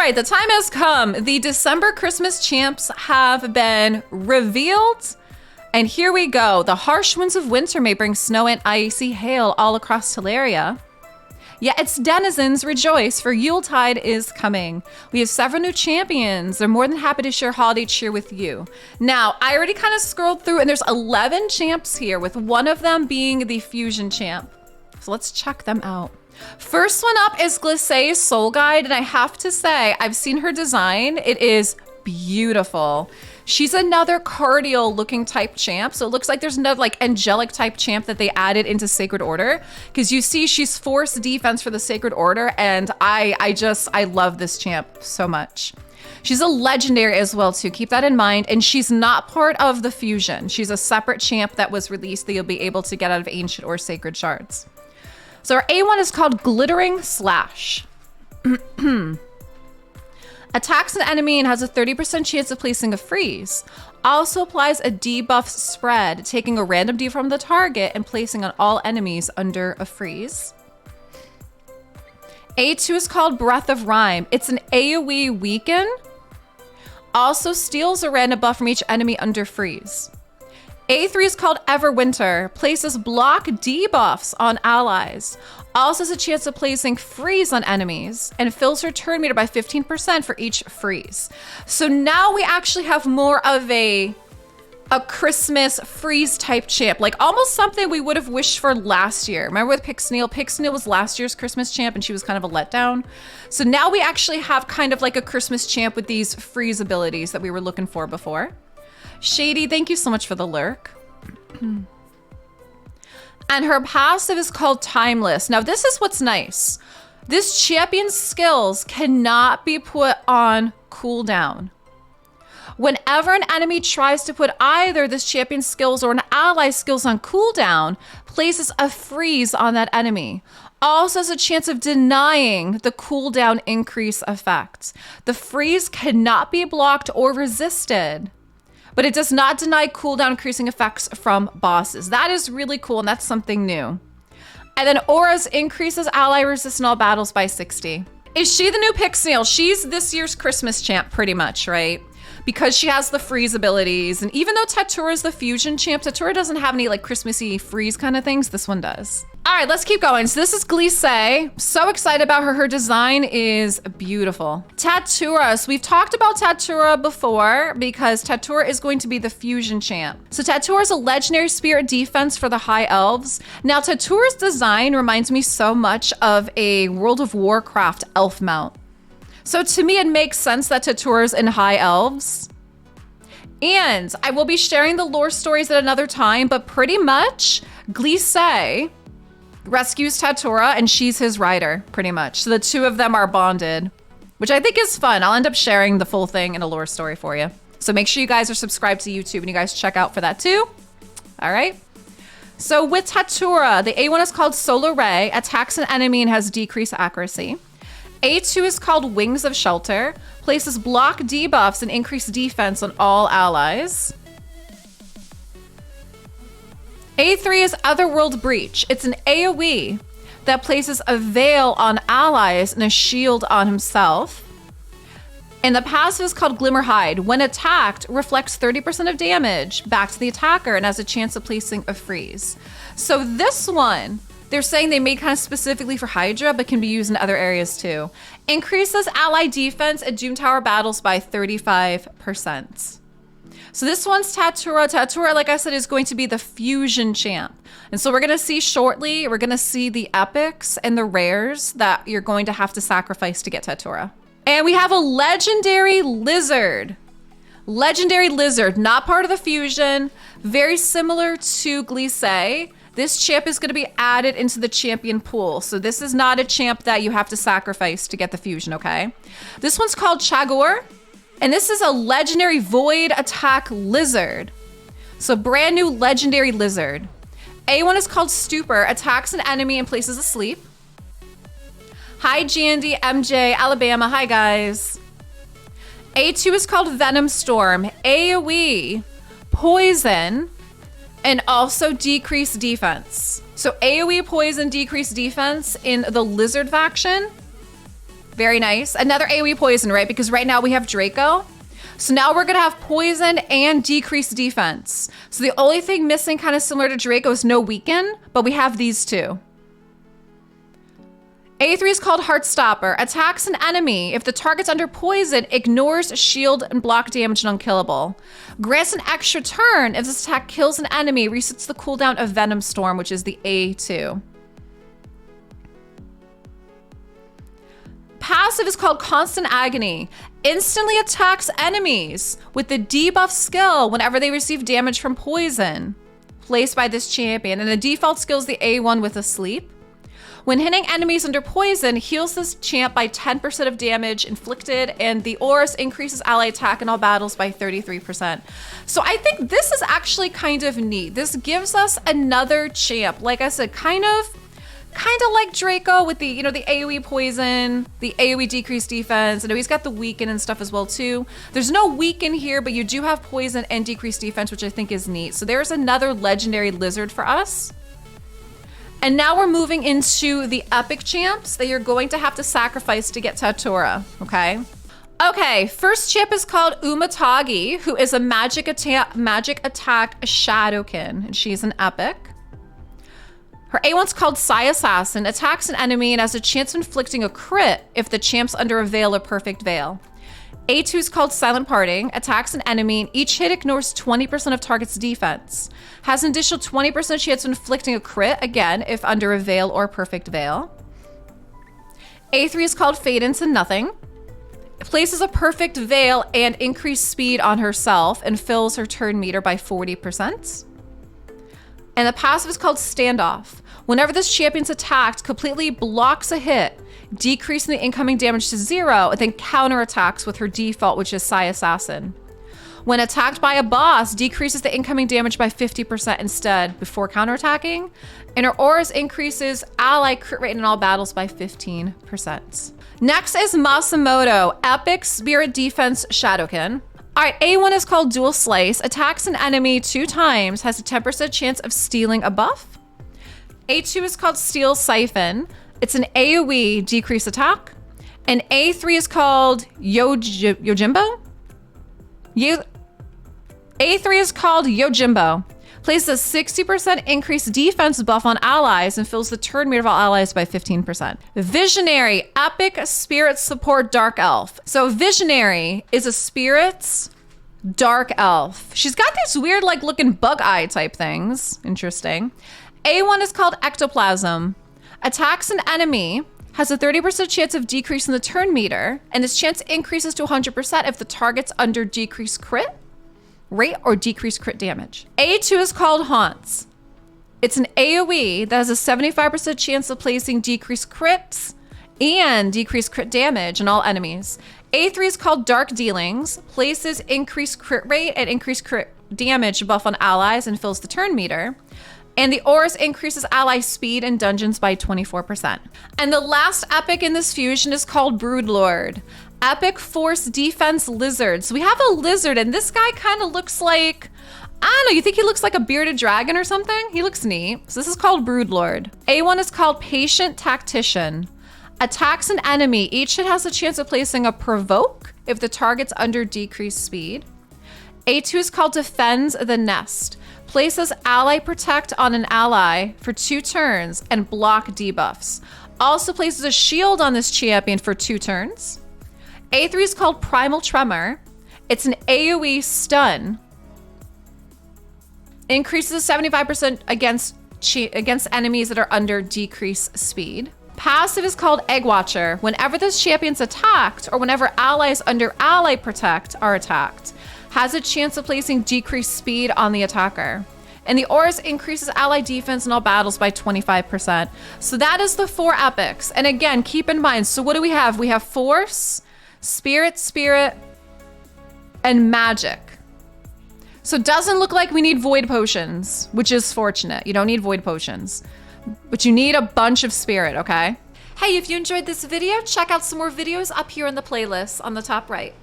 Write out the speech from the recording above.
right, the time has come. The December Christmas champs have been revealed. And here we go. The harsh winds of winter may bring snow and icy hail all across Teleria. Yet its denizens rejoice, for Yuletide is coming. We have several new champions. They're more than happy to share holiday cheer with you. Now, I already kind of scrolled through, and there's 11 champs here, with one of them being the fusion champ. So let's check them out. First one up is Glisse Soulguide, and I have to say, I've seen her design. It is beautiful. She's another cardial looking type champ. So it looks like there's another like angelic type champ that they added into Sacred Order. Because you see she's force defense for the Sacred Order. And I love this champ so much. She's a legendary as well too. Keep that in mind. And she's not part of the fusion. She's a separate champ that was released that you'll be able to get out of ancient or sacred shards. So our A1 is called Glittering Slash. Attacks an enemy and has a 30% chance of placing a freeze. Also applies a debuff spread, taking a random debuff from the target and placing on all enemies under a freeze. A2 is called Breath of Rhyme. It's an AoE weaken. Also steals a random buff from each enemy under freeze. A3 is called Everwinter. Places block debuffs on allies. Also has a chance of placing freeze on enemies and fills her turn meter by 15% for each freeze. So now we actually have more of a Christmas freeze type champ, like almost something we would have wished for last year. Remember with Pixneal? Pixneal was last year's Christmas champ and she was kind of a letdown. So now we actually have kind of like a Christmas champ with these freeze abilities that we were looking for before. Shady, thank you so much for the lurk. And her passive is called Timeless. Now this is what's nice. This champion's skills cannot be put on cooldown. Whenever an enemy tries to put either this champion's skills or an ally's skills on cooldown, places a freeze on that enemy. Also has a chance of denying the cooldown increase effect. The freeze cannot be blocked or resisted, but it does not deny cooldown increasing effects from bosses. That is really cool, and that's something new. And then Auras increases ally resist in all battles by 60. Is she the new Pixneal? She's this year's Christmas champ, pretty much, right? Because she has the freeze abilities. And even though Tatura is the fusion champ, Tatura doesn't have any like Christmassy freeze kind of things. This one does. All right, let's keep going. So this is Glisse. So excited about her. Her design is beautiful. Tatura. So we've talked about Tatura before because Tatura is going to be the fusion champ. So Tatura is a legendary spirit defense for the high elves. Now Tatura's design reminds me so much of a World of Warcraft elf mount. So to me, it makes sense that Tatura's in high elves. And I will be sharing the lore stories at another time, but pretty much Glisse rescues Tatura and she's his rider, pretty much. So the two of them are bonded, which I think is fun. I'll end up sharing the full thing in a lore story for you. So make sure you guys are subscribed to YouTube and you guys check out for that too. All right. So with Tatura, the A1 is called Solar Ray, attacks an enemy and has decreased accuracy. A2 is called Wings of Shelter, places block debuffs and increased defense on all allies. A3 is Otherworld Breach. It's an AoE that places a veil on allies and a shield on himself. And the passive is called Glimmer Hide. When attacked, reflects 30% of damage back to the attacker and has a chance of placing a freeze. So this one, they're saying they made kind of specifically for Hydra, but can be used in other areas too. Increases ally defense at Doom Tower battles by 35%. So this one's Tatura. Tatura, like I said, is going to be the fusion champ. And so we're going to see shortly, we're going to see the epics and the rares that you're going to have to sacrifice to get Tatura. And we have a legendary lizard. Legendary lizard, not part of the fusion, very similar to Glisse. This champ is going to be added into the champion pool. So this is not a champ that you have to sacrifice to get the fusion, okay? This one's called Chagor. And this is a legendary void attack lizard. So brand new legendary lizard. A1 is called Stupor, attacks an enemy and places asleep. Hi Jandy, MJ, Alabama, hi guys. A2 is called Venom Storm, AoE, poison, and also decreased defense. So AoE, poison, decreased defense in the lizard faction. Very nice. Another AoE poison, right? Because right now we have Draco. So now we're gonna have poison and decreased defense. So the only thing missing, kind of similar to Draco, is no weaken, but we have these two. A3 is called Heartstopper. Attacks an enemy. If the target's under poison, ignores shield and block damage and unkillable. Grants an extra turn. If this attack kills an enemy, resets the cooldown of Venom Storm, which is the A2. Passive is called Constant Agony. Instantly attacks enemies with the debuff skill whenever they receive damage from poison placed by this champion. And the default skill is the A1 with Asleep. When hitting enemies under poison, heals this champ by 10% of damage inflicted, and the Aurus increases ally attack in all battles by 33%. So I think this is actually kind of neat. This gives us another champ. Like I said, kind of like Draco with the, the AoE poison, the AoE decreased defense. I know he's got the weaken and stuff as well too. There's no weaken here, but you do have poison and decreased defense, which I think is neat. So there's another legendary lizard for us. And now we're moving into the epic champs that you're going to have to sacrifice to get Tatura, okay? Okay, first champ is called Umatagi, who is a magic attack Shadowkin, and she's an epic. Her A1's called Psy Assassin, attacks an enemy and has a chance of inflicting a crit if the champ's under a veil or perfect veil. A2 is called Silent Parting, attacks an enemy and each hit ignores 20% of target's defense. Has an additional 20% chance of inflicting a crit, again, if under a veil or perfect veil. A3 is called Fade into Nothing. Places a perfect veil and increased speed on herself and fills her turn meter by 40%. And the passive is called Standoff. Whenever this champion's attacked, completely blocks a hit, decreasing the incoming damage to 0, and then counterattacks with her default, which is Psy Assassin. When attacked by a boss, decreases the incoming damage by 50% instead before counterattacking. And her Aurus increases ally crit rate in all battles by 15%. Next is Massimoto, Epic Spirit Defense Shadowkin. All right, A1 is called Dual Slice, attacks an enemy 2 times, has a 10% chance of stealing a buff. A2 is called Steel Siphon. It's an AoE decrease attack. And A3 is called Yojimbo? A3 is called Yojimbo. Places a 60% increased defense buff on allies and fills the turn meter of all allies by 15%. Visionary, Epic Spirit Support Dark Elf. So Visionary is a spirit's dark elf. She's got these weird like looking bug eye type things. Interesting. A1 is called Ectoplasm. Attacks an enemy, has a 30% chance of decreasing the turn meter, and this chance increases to 100% if the target's under decreased crit rate or decreased crit damage. A2 is called Haunts. It's an AoE that has a 75% chance of placing decreased crits and decreased crit damage on all enemies. A3 is called Dark Dealings, places increased crit rate and increased crit damage buff on allies and fills the turn meter. And the Aurus increases ally speed in dungeons by 24%. And the last epic in this fusion is called Broodlord. Epic Force Defense Lizard. So we have a lizard, and this guy kind of looks like, I don't know, you think he looks like a bearded dragon or something? He looks neat. So this is called Broodlord. A1 is called Patient Tactician. Attacks an enemy. Each hit has a chance of placing a provoke if the target's under decreased speed. A2 is called Defends the Nest. Places ally protect on an ally for 2 turns and block debuffs. Also places a shield on this champion for 2 turns. A3 is called Primal Tremor. It's an AoE stun. Increases 75% against enemies that are under decreased speed. Passive is called Egg Watcher. Whenever this champion's attacked or whenever allies under ally protect are attacked, has a chance of placing decreased speed on the attacker. And the Aurus increases ally defense in all battles by 25%. So that is the 4 epics. And again, keep in mind, so what do we have? We have Force, Spirit, and Magic. So it doesn't look like we need Void Potions, which is fortunate. You don't need Void Potions, but you need a bunch of Spirit, okay? Hey, if you enjoyed this video, check out some more videos up here in the playlist on the top right.